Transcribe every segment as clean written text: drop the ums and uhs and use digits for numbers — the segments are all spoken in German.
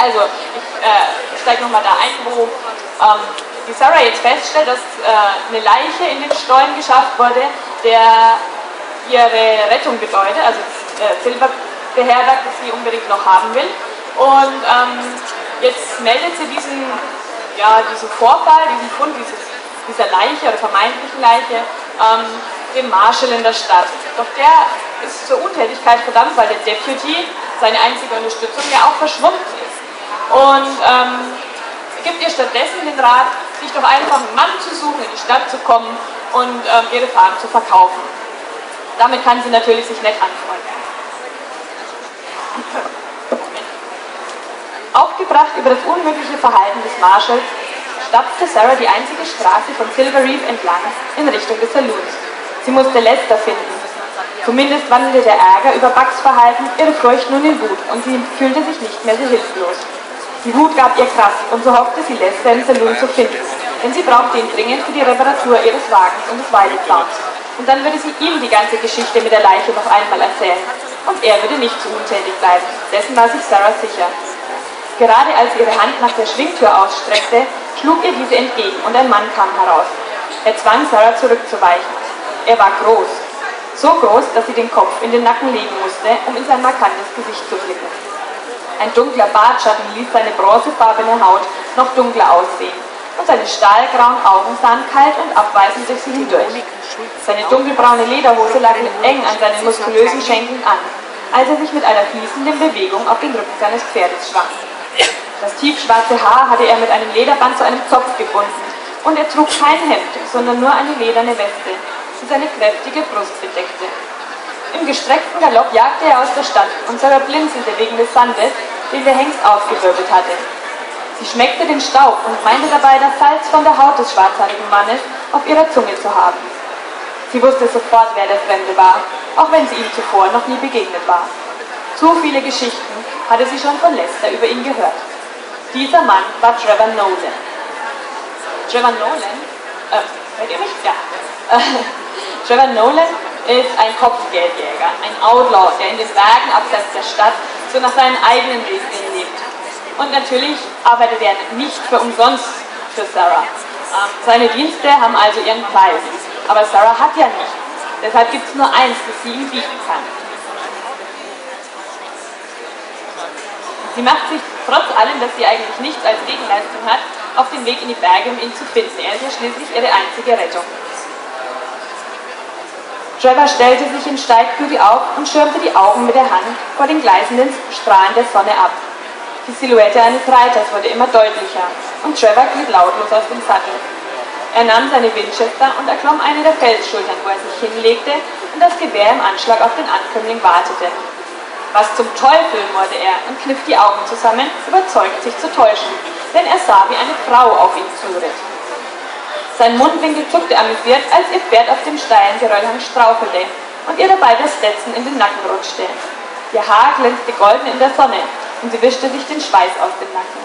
Also ich steige nochmal da ein, wo die Sarah jetzt feststellt, dass eine Leiche in den Stollen geschafft wurde, der ihre Rettung bedeutet, also Silver beherbergt, dass sie unbedingt noch haben will. Und jetzt meldet sie diesen Vorfall, diesen Fund dieser Leiche oder vermeintlichen Leiche dem Marshal in der Stadt. Doch der ist zur Untätigkeit verdammt, weil der Deputy, seine einzige Unterstützung, ja auch verschwunden ist. Und gibt ihr stattdessen den Rat, sich doch einfach einen Mann zu suchen, in die Stadt zu kommen und ihre Farm zu verkaufen. Damit kann sie natürlich sich nett anfreunden. Aufgebracht über das unmögliche Verhalten des Marshals, stapfte Sarah die einzige Straße von Silver Reef entlang in Richtung des Saloons. Sie musste Lester finden. Zumindest wandelte der Ärger über Bucks Verhalten ihre Furcht nun in Wut und sie fühlte sich nicht mehr so hilflos. Die Wut gab ihr Kraft und so hoffte sie, Lester im Saloon zu finden, denn sie brauchte ihn dringend für die Reparatur ihres Wagens und des Weideplans. Und dann würde sie ihm die ganze Geschichte mit der Leiche noch einmal erzählen. Und er würde nicht zu untätig bleiben. Dessen war sich Sarah sicher. Gerade als sie ihre Hand nach der Schwingtür ausstreckte, schlug ihr diese entgegen und ein Mann kam heraus. Er zwang Sarah zurückzuweichen. Er war groß. So groß, dass sie den Kopf in den Nacken legen musste, um in sein markantes Gesicht zu blicken. Ein dunkler Bartschatten ließ seine bronzefarbene Haut noch dunkler aussehen und seine stahlgrauen Augen sahen kalt und abweisend durch sie hindurch. Seine dunkelbraune Lederhose lag eng an seinen muskulösen Schenkeln an, als er sich mit einer fließenden Bewegung auf den Rücken seines Pferdes schwang. Das tiefschwarze Haar hatte er mit einem Lederband zu einem Zopf gebunden und er trug kein Hemd, sondern nur eine lederne Weste, die seine kräftige Brust bedeckte. Im gestreckten Galopp jagte er aus der Stadt und Sarah blinzelte wegen des Sandes, den der Hengst aufgewirbelt hatte. Sie schmeckte den Staub und meinte dabei, das Salz von der Haut des schwarzhaarigen Mannes auf ihrer Zunge zu haben. Sie wusste sofort, wer der Fremde war, auch wenn sie ihm zuvor noch nie begegnet war. Zu viele Geschichten hatte sie schon von Lester über ihn gehört. Dieser Mann war Trevor Nolan. Trevor Nolan? Hört ihr mich? Ja. Trevor Nolan ist ein Kopfgeldjäger, ein Outlaw, der in den Bergen abseits der Stadt so nach seinen eigenen Regeln lebt. Und natürlich arbeitet er nicht für umsonst für Sarah. Seine Dienste haben also ihren Preis. Aber Sarah hat ja nichts. Deshalb gibt es nur eins, das sie ihm bieten kann. Sie macht sich trotz allem, dass sie eigentlich nichts als Gegenleistung hat, auf den Weg in die Berge, um ihn zu finden. Er ist ja schließlich ihre einzige Rettung. Trevor stellte sich im Steigbügel auf und schirmte die Augen mit der Hand vor den gleißenden Strahlen der Sonne ab. Die Silhouette eines Reiters wurde immer deutlicher und Trevor glitt lautlos aus dem Sattel. Er nahm seine Winchester und erklomm eine der Felsschultern, wo er sich hinlegte und das Gewehr im Anschlag auf den Ankömmling wartete. Was zum Teufel, murrte er und kniff die Augen zusammen, überzeugt sich zu täuschen, denn er sah, wie eine Frau auf ihn zuritt. Sein Mundwinkel zuckte amüsiert, als ihr Pferd auf dem steilen Geröllhang strauchelte und ihr dabei das Stetson in den Nacken rutschte. Ihr Haar glänzte golden in der Sonne und sie wischte sich den Schweiß aus dem Nacken.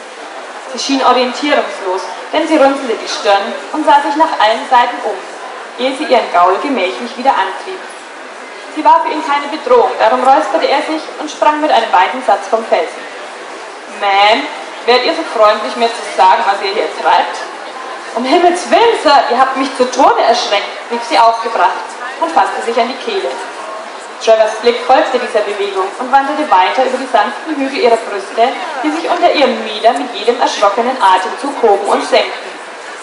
Sie schien orientierungslos, denn sie runzelte die Stirn und sah sich nach allen Seiten um, ehe sie ihren Gaul gemächlich wieder antrieb. Sie war für ihn keine Bedrohung, darum räusperte er sich und sprang mit einem weiten Satz vom Felsen. Ma'am, wärt ihr so freundlich, mir zu sagen, was ihr hier treibt? Um Himmels Willen, Sir, ihr habt mich zu Tode erschreckt, rief sie aufgebracht und fasste sich an die Kehle. Trevors Blick folgte dieser Bewegung und wanderte weiter über die sanften Hügel ihrer Brüste, die sich unter ihrem Mieder mit jedem erschrockenen Atemzug hoben und senkten,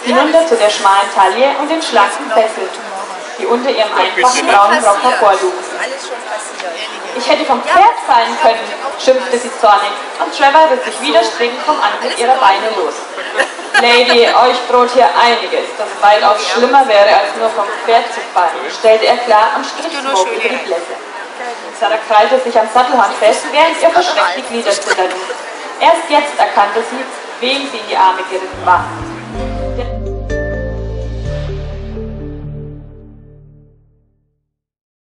hinunter zu der schmalen Taille und den schlanken Fesseln, die unter ihrem einfachen braunen Rock hervorlugen. Ich hätte vom Pferd fallen können, schimpfte sie zornig, und Trevor riss sich widerstrebend vom Anblick ihrer Beine los. Lady, euch droht hier einiges, das weitaus schlimmer wäre, als nur vom Pferd zu fallen, stellte er klar und strich Smoke über die Blässe. Sarah krallte sich am Sattelhorn fest, während ihr verschreckt die Glieder zitterten. Erst jetzt erkannte sie, wem sie in die Arme geritten war.